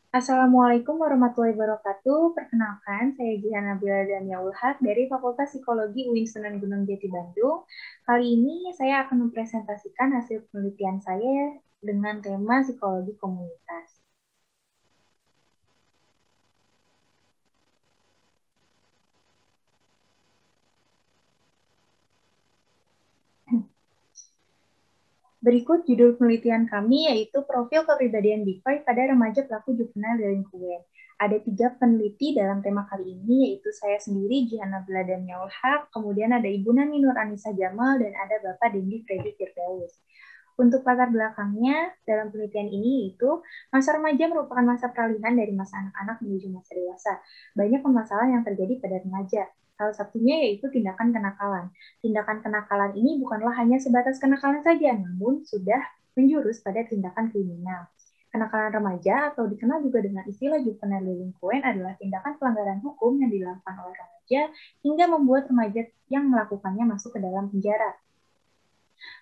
Assalamualaikum warahmatullahi wabarakatuh. Perkenalkan, saya Jihan Nabila Daniaul Haq dari Fakultas Psikologi UIN Sunan Gunung Jati Bandung. Kali ini saya akan mempresentasikan hasil penelitian saya dengan tema psikologi komunitas. Berikut judul penelitian kami yaitu profil kepribadian Big Five pada remaja pelaku juvenile delinquent. Ada 3 peneliti dalam tema kali ini, yaitu saya sendiri, Jihan Nabila Daniaul Haq, kemudian ada Ibu Nani Nur Anissa Jamal, dan ada Bapak Dendi Freddy Firdaus. Untuk latar belakangnya dalam penelitian ini yaitu masa remaja merupakan masa peralihan dari masa anak-anak menuju masa dewasa. Banyak permasalahan yang terjadi pada remaja. Salah satunya yaitu tindakan kenakalan. Tindakan kenakalan ini bukanlah hanya sebatas kenakalan saja, namun sudah menjurus pada tindakan kriminal. Kenakalan remaja atau dikenal juga dengan istilah juvenile delinquent adalah tindakan pelanggaran hukum yang dilakukan oleh remaja hingga membuat remaja yang melakukannya masuk ke dalam penjara.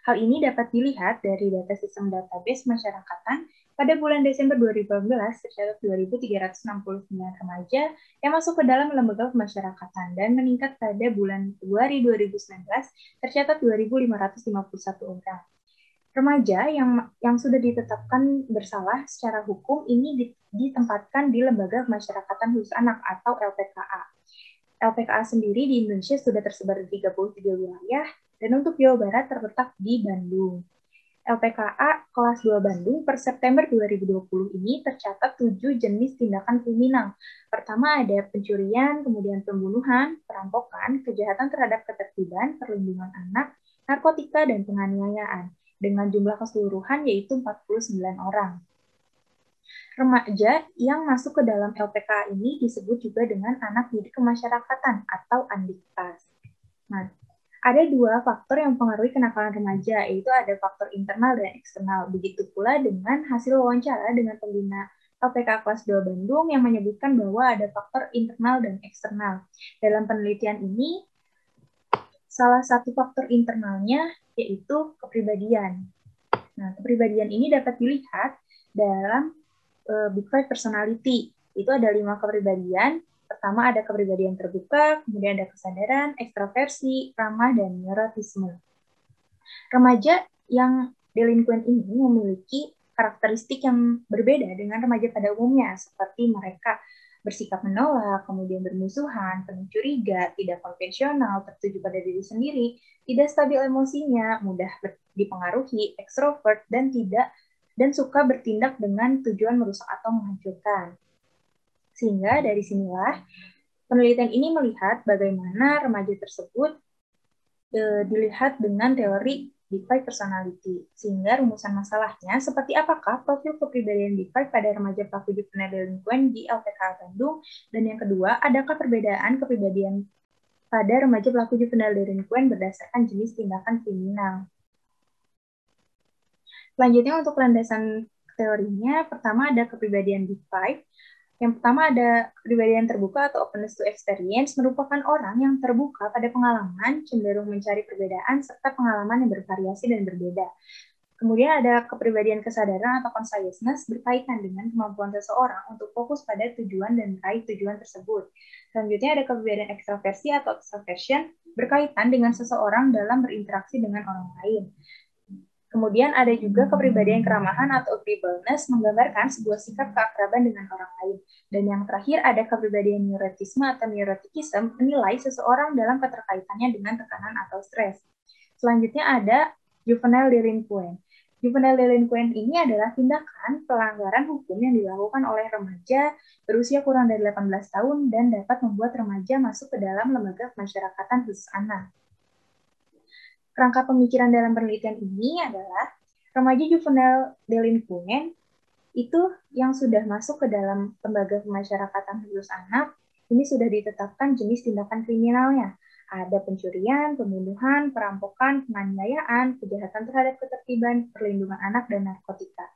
Hal ini dapat dilihat dari data sistem database masyarakatan pada bulan Desember 2018 tercatat 2.369 remaja yang masuk ke dalam lembaga pemasyarakatan dan meningkat pada bulan Februari 2019 tercatat 2.551 orang. Remaja yang sudah ditetapkan bersalah secara hukum ini ditempatkan di Lembaga Pemasyarakatan Khusus Anak atau LPKA. LPKA sendiri di Indonesia sudah tersebar di 33 wilayah, dan untuk Jawa Barat terletak di Bandung. LPKA kelas 2 Bandung per September 2020 ini tercatat 7 jenis tindakan kriminal. Pertama ada pencurian, kemudian pembunuhan, perampokan, kejahatan terhadap ketertiban, perlindungan anak, narkotika, dan penganiayaan, dengan jumlah keseluruhan yaitu 49 orang. Remaja yang masuk ke dalam LPKA ini disebut juga dengan anak didik kemasyarakatan atau Andiktas. Nah, ada 2 faktor yang mempengaruhi kenakalan remaja, yaitu ada faktor internal dan eksternal. Begitu pula dengan hasil wawancara dengan pembina LPKA kelas 2 Bandung yang menyebutkan bahwa ada faktor internal dan eksternal. Dalam penelitian ini, salah satu faktor internalnya yaitu kepribadian. Nah, kepribadian ini dapat dilihat dalam Big Five personality. Itu ada 5 kepribadian. Pertama ada kepribadian terbuka, kemudian ada kesadaran, ekstraversi, ramah, dan neurotisme. Remaja yang delinquent ini memiliki karakteristik yang berbeda dengan remaja pada umumnya, seperti mereka bersikap menolak, kemudian bermusuhan, penuh curiga, tidak konvensional, tertuju pada diri sendiri, tidak stabil emosinya, mudah dipengaruhi, ekstrovert, dan suka bertindak dengan tujuan merusak atau menghancurkan. Sehingga dari sinilah penelitian ini melihat bagaimana remaja tersebut dilihat dengan teori Big Five personality. Sehingga rumusan masalahnya seperti apakah profil kepribadian Big Five pada remaja pelaku juvenile delinquent di LPKA Bandung, dan yang kedua, adakah perbedaan kepribadian pada remaja pelaku juvenile delinquent berdasarkan jenis tindakan kriminal. Selanjutnya untuk landasan teorinya, pertama ada kepribadian Big Five. Yang pertama ada kepribadian terbuka atau openness to experience, merupakan orang yang terbuka pada pengalaman, cenderung mencari perbedaan, serta pengalaman yang bervariasi dan berbeda. Kemudian ada kepribadian kesadaran atau consciousness, berkaitan dengan kemampuan seseorang untuk fokus pada tujuan dan meraih tujuan tersebut. Selanjutnya ada kepribadian ekstraversi atau extraversion, berkaitan dengan seseorang dalam berinteraksi dengan orang lain. Kemudian ada juga kepribadian keramahan atau agreeableness, menggambarkan sebuah sikap keakraban dengan orang lain. Dan yang terakhir ada kepribadian neurotisme atau neuroticism, menilai seseorang dalam keterkaitannya dengan tekanan atau stres. Selanjutnya ada juvenile delinquent. Juvenile delinquent ini adalah tindakan pelanggaran hukum yang dilakukan oleh remaja berusia kurang dari 18 tahun dan dapat membuat remaja masuk ke dalam lembaga pemasyarakatan khusus anak. Kerangka pemikiran dalam penelitian ini adalah remaja juvenile delinquent itu yang sudah masuk ke dalam lembaga pemasyarakatan khusus anak, ini sudah ditetapkan jenis tindakan kriminalnya. Ada pencurian, pembunuhan, perampokan, penganiayaan, kejahatan terhadap ketertiban, perlindungan anak, dan narkotika.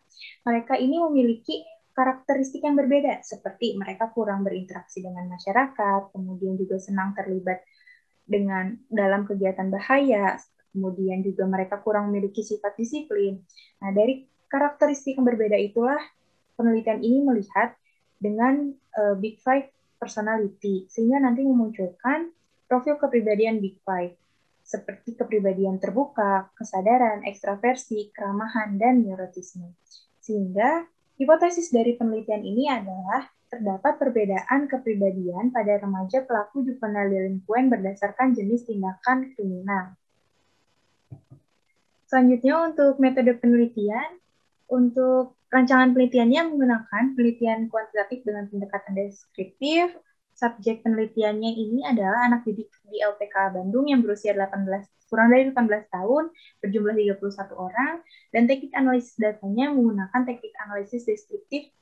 Mereka ini memiliki karakteristik yang berbeda, seperti mereka kurang berinteraksi dengan masyarakat, kemudian juga senang terlibat dalam kegiatan bahaya, kemudian juga mereka kurang memiliki sifat disiplin. Nah, dari karakteristik yang berbeda itulah penelitian ini melihat dengan Big Five personality, sehingga nanti memunculkan profil kepribadian Big Five, seperti kepribadian terbuka, kesadaran, ekstraversi, keramahan, dan neurotisme. Sehingga hipotesis dari penelitian ini adalah terdapat perbedaan kepribadian pada remaja pelaku juvenile delinquent berdasarkan jenis tindakan kriminal. Selanjutnya untuk metode penelitian, untuk rancangan penelitiannya menggunakan penelitian kuantitatif dengan pendekatan deskriptif. Subjek penelitiannya ini adalah anak didik di LPK Bandung yang berusia kurang dari 18 tahun, berjumlah 31 orang, dan teknik analisis datanya menggunakan teknik analisis deskriptif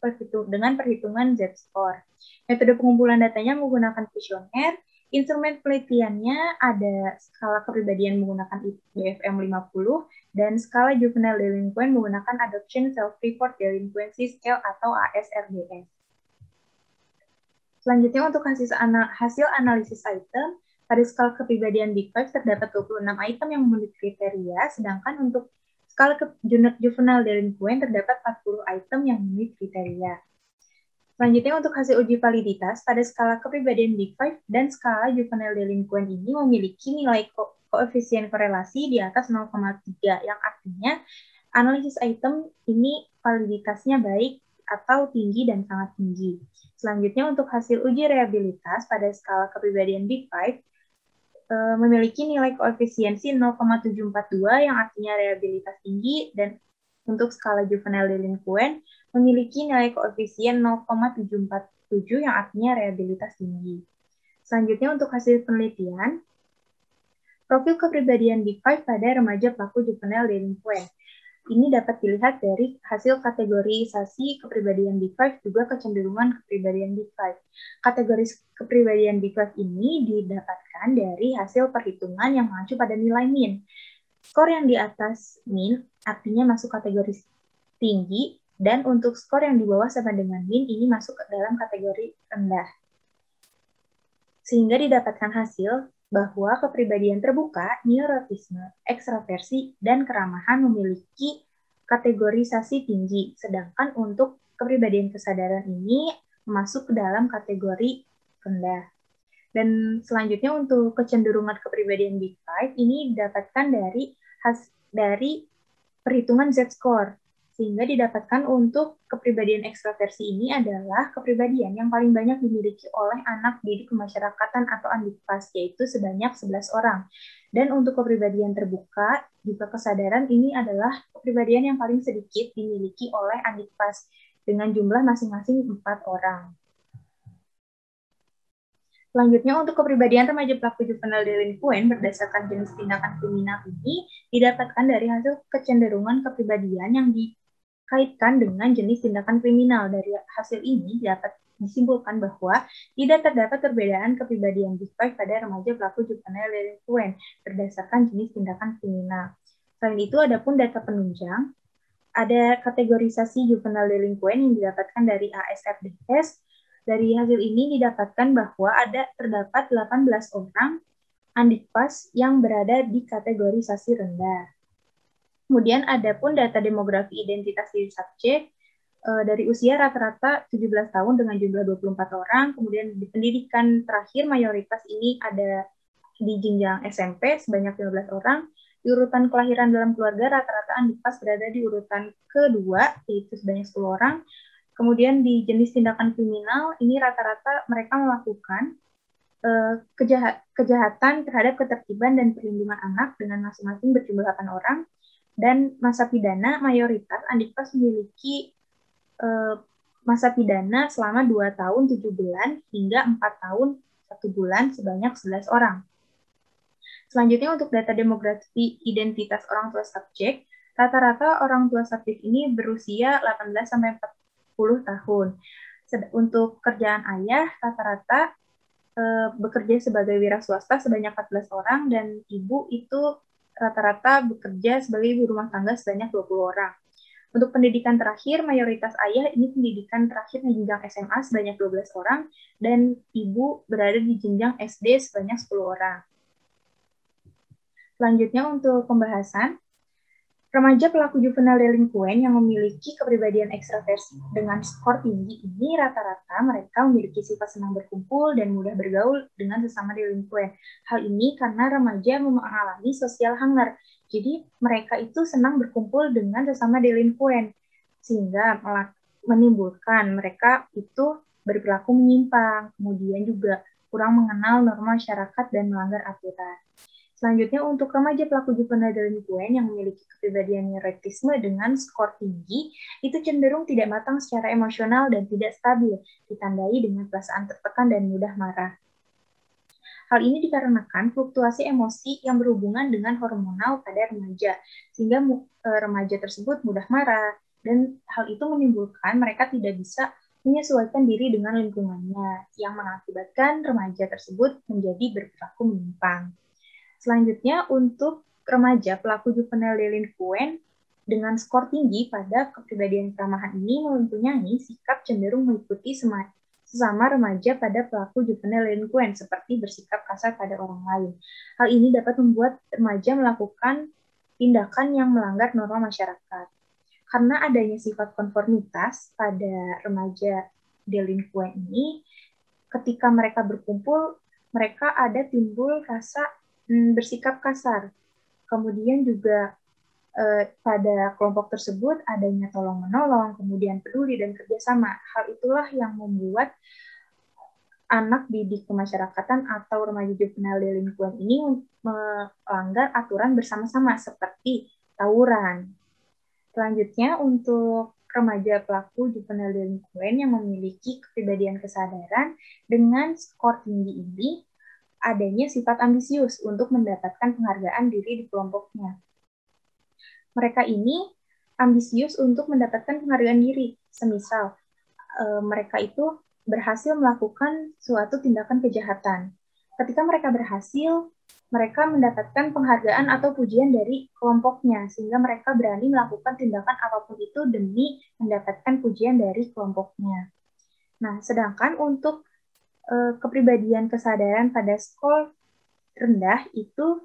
dengan perhitungan Z-score. Metode pengumpulan datanya menggunakan kuesioner. Instrumen penelitiannya ada skala kepribadian menggunakan BFM 50 dan skala juvenile delinquent menggunakan Adoption Self-Report Delinquency Scale atau ASRDS. Selanjutnya untuk hasil analisis item, pada skala kepribadian Big Five terdapat 26 item yang memenuhi kriteria, sedangkan untuk skala juvenile delinquent terdapat 40 item yang memenuhi kriteria. Selanjutnya untuk hasil uji validitas, pada skala kepribadian Big Five dan skala juvenile delinquent ini memiliki nilai koefisien korelasi di atas 0,3, yang artinya analisis item ini validitasnya baik atau tinggi dan sangat tinggi. Selanjutnya untuk hasil uji reliabilitas pada skala kepribadian Big Five memiliki nilai koefisiensi 0,742 yang artinya reliabilitas tinggi, dan untuk skala juvenile delinquent memiliki nilai koefisien 0,747 yang artinya reliabilitas tinggi. Selanjutnya untuk hasil penelitian, profil kepribadian Big Five pada remaja pelaku juvenile delinquent. Ini dapat dilihat dari hasil kategorisasi kepribadian Big Five juga kecenderungan kepribadian Big Five. Kategori kepribadian Big Five ini didapatkan dari hasil perhitungan yang mengacu pada nilai min. Skor yang di atas min artinya masuk kategori tinggi, dan untuk skor yang di bawah sama dengan min ini masuk ke dalam kategori rendah. Sehingga didapatkan hasil bahwa kepribadian terbuka, neurotisme, ekstraversi, dan keramahan memiliki kategorisasi tinggi, sedangkan untuk kepribadian kesadaran ini masuk ke dalam kategori rendah. Dan selanjutnya untuk kecenderungan kepribadian Big Five ini didapatkan dari perhitungan Z-score, sehingga didapatkan untuk kepribadian ekstraversi ini adalah kepribadian yang paling banyak dimiliki oleh anak didik kemasyarakatan atau Andikpas, yaitu sebanyak 11 orang. Dan untuk kepribadian terbuka, juga kesadaran ini adalah kepribadian yang paling sedikit dimiliki oleh Andikpas, dengan jumlah masing-masing 4 orang. Selanjutnya, untuk kepribadian remaja pelaku juvenile delinquent berdasarkan jenis tindakan kriminal ini didapatkan dari hasil kecenderungan kepribadian yang dikaitkan dengan jenis tindakan kriminal. Dari hasil ini dapat disimpulkan bahwa tidak terdapat perbedaan kepribadian Big Five pada remaja pelaku juvenile delinquent berdasarkan jenis tindakan kriminal. Selain itu, ada pun data penunjang, ada kategorisasi juvenile delinquent yang didapatkan dari ASRDS. Dari hasil ini didapatkan bahwa terdapat 18 orang Andikpas yang berada di kategorisasi rendah. Kemudian ada pun data demografi identitas diri subjek dari usia rata-rata 17 tahun dengan jumlah 24 orang. Kemudian di pendidikan terakhir mayoritas ini ada di jenjang SMP sebanyak 15 orang. Di urutan kelahiran dalam keluarga rata-rata Andikpas berada di urutan kedua, yaitu sebanyak 10 orang. Kemudian di jenis tindakan kriminal, ini rata-rata mereka melakukan kejahatan terhadap ketertiban dan perlindungan anak dengan masing-masing berjumlah 8 orang. Dan masa pidana, mayoritas Andikpas memiliki masa pidana selama 2 tahun 7 bulan hingga 4 tahun 1 bulan sebanyak 11 orang. Selanjutnya untuk data demografi identitas orang tua subjek, rata-rata orang tua subjek ini berusia 18-40 tahun. Untuk kerjaan ayah, rata-rata bekerja sebagai wira swasta sebanyak 14 orang, dan ibu itu rata-rata bekerja sebagai ibu rumah tangga sebanyak 20 orang. Untuk pendidikan terakhir, mayoritas ayah ini pendidikan terakhir di jenjang SMA sebanyak 12 orang, dan ibu berada di jenjang SD sebanyak 10 orang. Selanjutnya untuk pembahasan, Remaja pelaku juvenile delinquent yang memiliki kepribadian ekstraversi dengan skor tinggi ini rata-rata mereka memiliki sifat senang berkumpul dan mudah bergaul dengan sesama delinquent. Hal ini karena remaja mengalami social hunger. Jadi mereka itu senang berkumpul dengan sesama delinquent sehingga menimbulkan mereka itu berperilaku menyimpang, kemudian juga kurang mengenal norma masyarakat dan melanggar aturan. Selanjutnya, untuk remaja pelaku juvenile delinquent yang memiliki kepribadian neurotisme dengan skor tinggi, itu cenderung tidak matang secara emosional dan tidak stabil, ditandai dengan perasaan tertekan dan mudah marah. Hal ini dikarenakan fluktuasi emosi yang berhubungan dengan hormonal pada remaja, sehingga remaja tersebut mudah marah, dan hal itu menimbulkan mereka tidak bisa menyesuaikan diri dengan lingkungannya, yang mengakibatkan remaja tersebut menjadi berperilaku menyimpang. Selanjutnya, untuk remaja pelaku juvenile delinquent dengan skor tinggi pada kepribadian keramahan ini mempunyai sikap cenderung mengikuti sesama remaja pada pelaku juvenile delinquent seperti bersikap kasar pada orang lain. Hal ini dapat membuat remaja melakukan tindakan yang melanggar norma masyarakat. Karena adanya sifat konformitas pada remaja delinquent ini, ketika mereka berkumpul, mereka ada timbul rasa bersikap kasar. Kemudian juga pada kelompok tersebut adanya tolong-menolong, kemudian peduli dan kerjasama. Hal itulah yang membuat anak didik kemasyarakatan atau remaja juvenile delinquent ini melanggar aturan bersama-sama seperti tawuran. Selanjutnya, untuk remaja pelaku juvenile delinquent yang memiliki kepribadian kesadaran dengan skor tinggi ini, adanya sifat ambisius untuk mendapatkan penghargaan diri di kelompoknya. Mereka ini ambisius untuk mendapatkan penghargaan diri, semisal mereka itu berhasil melakukan suatu tindakan kejahatan. Ketika mereka berhasil, mereka mendapatkan penghargaan atau pujian dari kelompoknya, sehingga mereka berani melakukan tindakan apapun itu demi mendapatkan pujian dari kelompoknya. Nah, sedangkan untuk kepribadian kesadaran pada skor rendah itu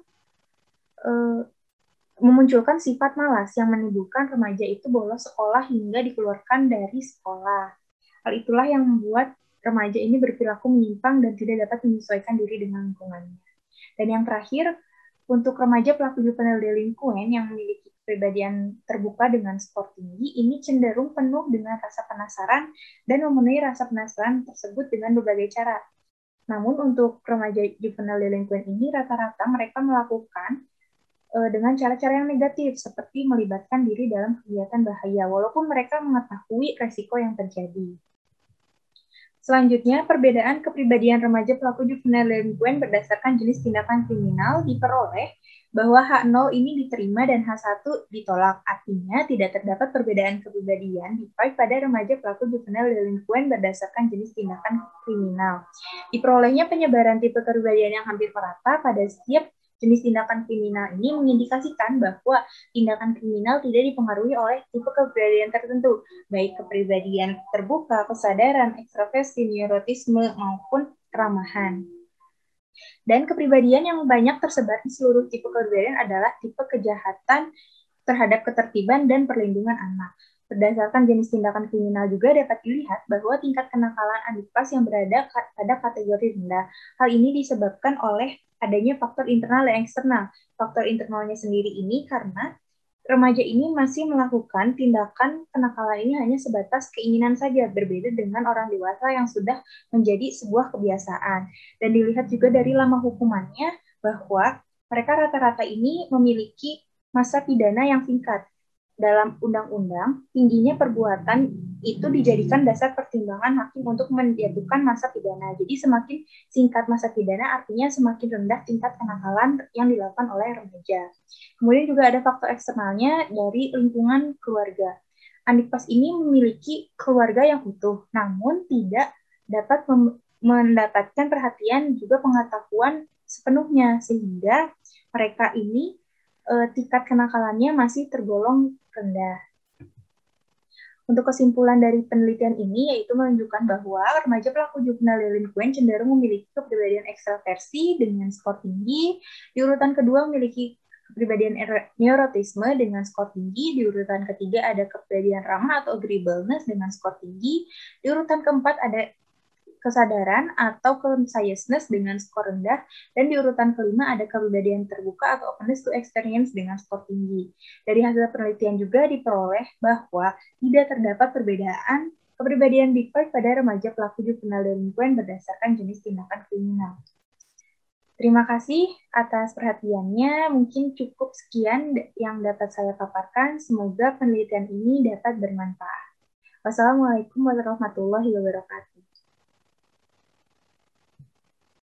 memunculkan sifat malas yang menimbulkan remaja itu bolos sekolah hingga dikeluarkan dari sekolah. Hal itulah yang membuat remaja ini berperilaku menyimpang dan tidak dapat menyesuaikan diri dengan lingkungannya. Dan yang terakhir, untuk remaja pelaku juvenile delinquent yang memiliki kepribadian terbuka dengan skor tinggi, ini cenderung penuh dengan rasa penasaran dan memenuhi rasa penasaran tersebut dengan berbagai cara. Namun untuk remaja juvenile delinquent ini rata-rata mereka melakukan dengan cara-cara yang negatif, seperti melibatkan diri dalam kegiatan bahaya, walaupun mereka mengetahui resiko yang terjadi. Selanjutnya, perbedaan kepribadian remaja pelaku juvenile delinquent berdasarkan jenis tindakan kriminal diperoleh bahwa H0 ini diterima dan H1 ditolak. Artinya, tidak terdapat perbedaan kepribadian pada remaja pelaku juvenile delinquent berdasarkan jenis tindakan kriminal. Diperolehnya penyebaran tipe kepribadian yang hampir merata pada setiap jenis tindakan kriminal ini mengindikasikan bahwa tindakan kriminal tidak dipengaruhi oleh tipe kepribadian tertentu, baik kepribadian terbuka, kesadaran, ekstraversi, neurotisme, maupun keramahan. Dan kepribadian yang banyak tersebar di seluruh tipe kepribadian adalah tipe kejahatan terhadap ketertiban dan perlindungan anak. Berdasarkan jenis tindakan kriminal juga dapat dilihat bahwa tingkat kenakalan adik kelas yang berada pada kategori rendah. Hal ini disebabkan oleh adanya faktor internal dan eksternal. Faktor internalnya sendiri ini karena remaja ini masih melakukan tindakan kenakalan ini hanya sebatas keinginan saja, berbeda dengan orang dewasa yang sudah menjadi sebuah kebiasaan. Dan dilihat juga dari lama hukumannya bahwa mereka rata-rata ini memiliki masa pidana yang singkat. Dalam undang-undang, tingginya perbuatan itu dijadikan dasar pertimbangan hakim untuk menjatuhkan masa pidana. Jadi semakin singkat masa pidana artinya semakin rendah tingkat kenakalan yang dilakukan oleh remaja. Kemudian juga ada faktor eksternalnya dari lingkungan keluarga. Anikpas ini memiliki keluarga yang utuh, namun tidak dapat mendapatkan perhatian juga pengetahuan sepenuhnya, sehingga mereka ini tingkat kenakalannya masih tergolong rendah. Untuk kesimpulan dari penelitian ini yaitu menunjukkan bahwa remaja pelaku juvenile delinquent cenderung memiliki kepribadian ekstraversi dengan skor tinggi, di urutan kedua memiliki kepribadian neurotisme dengan skor tinggi, di urutan ketiga ada kepribadian ramah atau agreeableness dengan skor tinggi, di urutan keempat ada kesadaran atau consciousness dengan skor rendah, dan di urutan kelima ada kepribadian terbuka atau openness to experience dengan skor tinggi. Dari hasil penelitian juga diperoleh bahwa tidak terdapat perbedaan kepribadian Big Five pada remaja pelaku juvenile delinquent berdasarkan jenis tindakan kriminal. Terima kasih atas perhatiannya. Mungkin cukup sekian yang dapat saya paparkan. Semoga penelitian ini dapat bermanfaat. Wassalamualaikum warahmatullahi wabarakatuh.